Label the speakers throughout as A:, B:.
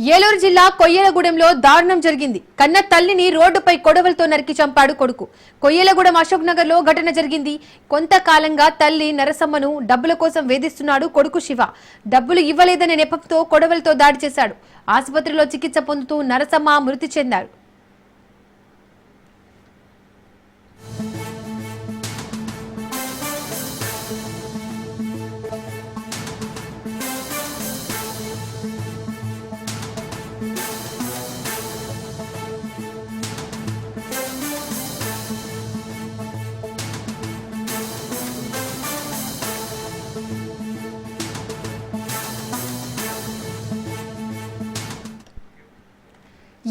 A: ఏలూరు జిల్లా కొయ్యలగూడెంలో దారుణం జరిగింది. కన్న తల్లిని రోడ్డుపై కొడవలతో నరికి చంపాడు కొడుకు. కొయ్యలగూడెం అశోక్ నగర్ లో ఘటన జరిగింది. కొంతకాలంగా తల్లి నరసమ్మను డబ్బుల కోసం వేధిస్తున్నాడు కొడుకు శివ. డబ్బులు ఇవ్వలేదనే నెపంతో కొడవలతో దాడి చేశాడు. ఆసుపత్రిలో చికిత్స పొందుతూ నరసమ్మ మృతి చెందాడు.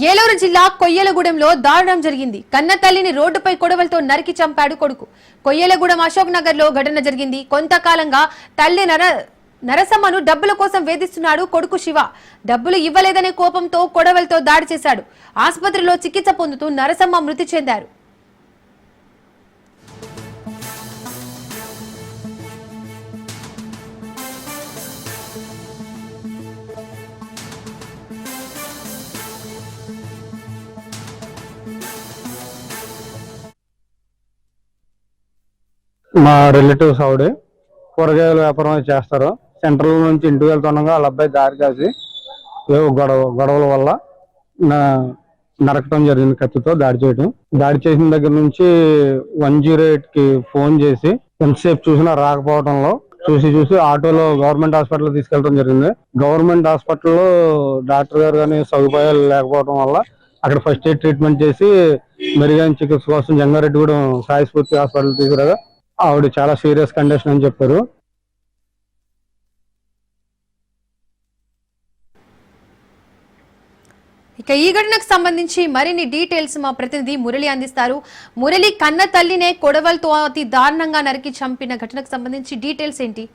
A: ఏలూరు జిల్లా కొయ్యలగూడెంలో దారుణం జరిగింది. కన్న తల్లిని రోడ్డుపై కొడవలతో నరికి చంపాడు కొడుకు. కొయ్యలగూడెం అశోక్ నగర్ లో ఘటన జరిగింది. కొంతకాలంగా తల్లి నరసమ్మను డబ్బుల కోసం వేధిస్తున్నాడు కొడుకు శివ. డబ్బులు ఇవ్వలేదనే కోపంతో కొడవలతో దాడి చేశాడు. ఆసుపత్రిలో చికిత్స పొందుతూ నరసమ్మ మృతి చెందారు.
B: మా రిలేటివ్స్ ఆవిడే కూరగాయల వ్యాపారం చేస్తారు. సెంట్రల్ నుంచి ఇంటికి వెళ్తుండగా వాళ్ళ అబ్బాయి దారి కాసి ఏవో గొడవల వల్ల నరకటం జరిగింది. కత్తితో దాడి చేసిన దగ్గర నుంచి 108 కి ఫోన్ చేసి ఎంతసేపు చూసినా రాకపోవడంలో చూసి ఆటోలో గవర్నమెంట్ హాస్పిటల్ తీసుకెళ్ళడం జరిగింది. గవర్నమెంట్ హాస్పిటల్లో డాక్టర్ గారు కానీ సదుపాయాలు లేకపోవడం వల్ల అక్కడ ఫస్ట్ ఎయిడ్ ట్రీట్మెంట్ చేసి మెరుగైన చికిత్స కోసం జంగారెడ్డిగూడెం సాయి స్ఫూర్తి హాస్పిటల్ తీసుకురాగా ఆవిడ చాలా సీరియస్ కండిషన్ అని చెప్పారు.
A: ఇక ఈ ఘటనకు సంబంధించి మరిన్ని డీటెయిల్స్ మా ప్రతినిధి మురళి అందిస్తారు. మురళి, కన్న తల్లినే కొడవలతో అతి దారుణంగా నరికి చంపిన ఘటనకు సంబంధించి డీటెయిల్స్ ఏంటి?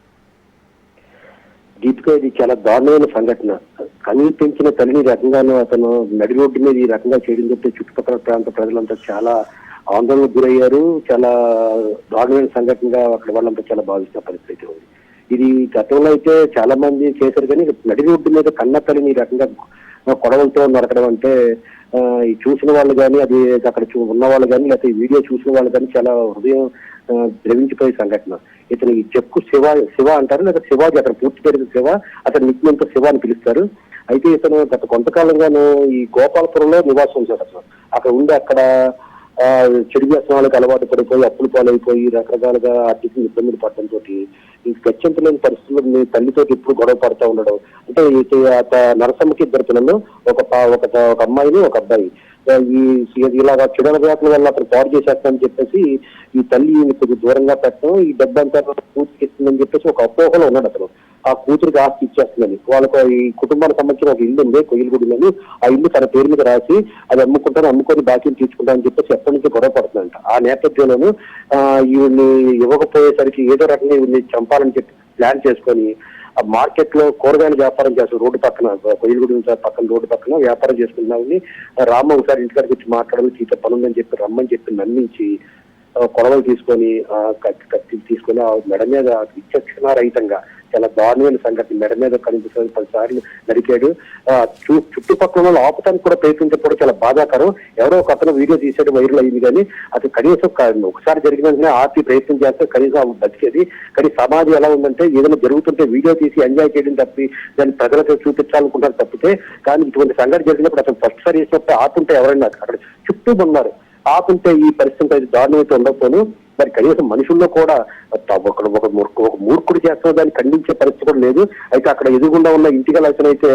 C: దీపిక, ఇది చాలా దారుణమైన సంఘటన. కనీ పెంచిన తల్లిని రకంగానూ అతను నడి రోడ్డు మీద ఈ రకంగా చేయడం చెప్తే చుట్టుపక్కల ప్రాంత ప్రజలంతా చాలా ఆందోళనకు గురయ్యారు. చాలా దారుణమైన సంఘటనగా అక్కడ వాళ్ళంతా చాలా భావిస్తున్న పరిస్థితి ఉంది. ఇది గతంలో అయితే చాలా మంది చేశారు, కానీ నడి రోడ్డు మీద కన్న తల్లిని ఈ రకంగా కొడవలతో నరకడం అంటే చూసిన వాళ్ళు కానీ, అది అక్కడ ఉన్న వాళ్ళు కానీ, లేకపోతే ఈ వీడియో చూసిన వాళ్ళు కానీ చాలా హృదయం ద్రవించిపోయే సంఘటన. ఇతను ఈ చెక్కు శివ అంటారు, లేదా శివాజీ, అతను పూర్తి పేరు శివ, అతను నిత్యంతో శివ అని పిలుస్తారు. అయితే ఇతను గత కొంతకాలంగాను ఈ గోపాలపురంలో నివాసం ఉంచాడు. అక్కడ ఉండి అక్కడ చెడు వ్యసనాలకు అలవాటు పడిపోయి అప్పులు పాలైపోయి రకరకాలుగా ఆర్థిక ఇబ్బందులు పడటంతో ఈ గత్యంతలేని పరిస్థితుల్లో తల్లితో ఎప్పుడు గొడవ పడుతూ ఉండడం. అంటే నరసమ్మకి 2 పిల్లలు, ఒక అమ్మాయిని ఒక అబ్బాయి. ఇలాగా చెడు అలవాట్ల వల్ల అతను పాడు చేసేస్తానని చెప్పేసి ఈ తల్లి కొద్దిగా దూరంగా పెట్టడం, ఈ డబ్బంతా కూతురికి ఇస్తుందని చెప్పేసి ఒక అపోహలో ఉన్నాడు అతను. ఆ కూతురికి ఆస్తి ఇచ్చేస్తుందని. వాళ్ళకు ఈ కుటుంబానికి సంబంధించిన ఒక ఇల్లు ఉంది కొయ్యలగూడెంలో. ఆ ఇల్లు తన పేరు మీద రాసి అది అమ్ముకొని బాకీని తీసుకుంటానని చెప్పేసి ఎప్పటి నుంచి గొడవ పడుతుందంట. ఆ నేపథ్యంలోనూ ఈవిడ్ని ఇవ్వకపోయేసరికి ఏదో రకంగా ఈవిడ్ని చంపాలని చెప్పి ప్లాన్ చేసుకొని ఆ మార్కెట్ లో కూరగాయల వ్యాపారం చేస్తారు. రోడ్డు పక్కన, కొయ్యలగూడెం పక్కన రోడ్డు పక్కన వ్యాపారం చేసుకున్నామని రామ్మ ఒకసారి ఇంటికాడికి వచ్చి మాట్లాడాలి, చీత పనుందని చెప్పి రమ్మని చెప్పి నమ్మించి కొడవలు తీసుకొని కత్తి తీసుకొని ఆ మెడ మీద విచక్షణారహితంగా చాలా దారుణమైన సంఘటన. మెడ మీద కనిపిస్తుంది 10 సార్లు నరికాడు. చుట్టుపక్కల వాళ్ళు ఆపటానికి కూడా ప్రయత్నించకపోవడం చాలా బాధాకరం. ఎవరో ఒక అతను వీడియో తీసేది వైరల్ అయింది, కానీ అది కనీసం ఒకసారి జరిగిన వెంటనే ఆపి ప్రయత్నం చేస్తే కనీసం బతికేది. కానీ సమాజం ఎలా ఉందంటే ఏదైనా జరుగుతుంటే వీడియో తీసి ఎంజాయ్ చేయడం తప్పి దాన్ని ప్రజలకు చూపించాలనుకుంటారు తప్పితే, కానీ ఇటువంటి సంఘటన జరిగినప్పుడు అతను ఫస్ట్ సారి చేసినప్పుడు ఆపుంటే ఎవరైనా అక్కడ చుట్టూ ఉన్నారు, ఆపుంటే ఈ పరిస్థితి దారుణమైతే ఉండకపోను. మరి కనీసం మనుషుల్లో కూడా ఒక మూర్ఖుడు చేస్తున్న దాన్ని ఖండించే పరిస్థితి కూడా లేదు. అయితే అక్కడ ఎదురుగుండా ఉన్న ఇంటికి అయితే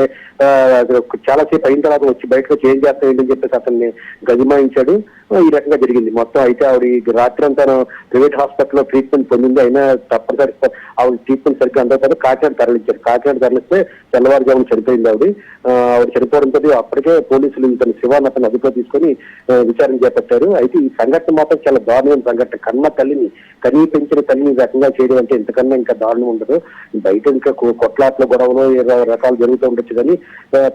C: చాలాసేపు అయిన తర్వాత వచ్చి బయటకు చేంజ్ చేస్తామని చెప్పేసి అతన్ని గదిమాయించాడు. ఈ రకంగా జరిగింది మొత్తం. అయితే ఆవిడ రాత్రి అంతా ప్రైవేట్ హాస్పిటల్లో ట్రీట్మెంట్ పొందింది. అయినా తప్పనిసరి ఆవిడ ట్రీట్మెంట్ సరిగ్గా అందకపోతే కాకినాడ తరలిస్తే తెల్లవారుజామున చనిపోయింది ఆవిడ చనిపోవడంతో అప్పటికే పోలీసులు ఇతను శివాన్ అతను అదుపులో తీసుకొని విచారణ చేపట్టారు. అయితే ఈ సంఘటన మాత్రం చాలా దారుణమైన సంఘటన. కన్న తల్లిని, కనీ పెంచిన తల్లిని రకంగా చేయడం అంటే ఇంతకన్నా ఇంకా దారుణం ఉండదు. బయట ఇంకా కొట్లాట్ల గొడవలు రకాలు జరుగుతూ ఉండొచ్చు, కానీ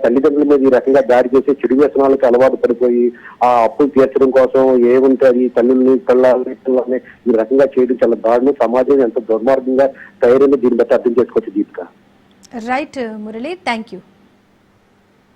C: తల్లిదండ్రుల మీద ఈ రకంగా దాడి చేసి చెడు వ్యసనాలకు అలవాటు పడిపోయి ఆ అప్పులు తీర్చడం కోసం ఏముంటే అది తల్లిని పిల్లల్ని ఈ రకంగా చేయడం చాలా దారుణం. సమాజం ఎంత దుర్మార్గంగా తయారైందో దీన్ని బట్టి అర్థం చేసుకోవచ్చు. Deepika.
A: Right Murali, thank you.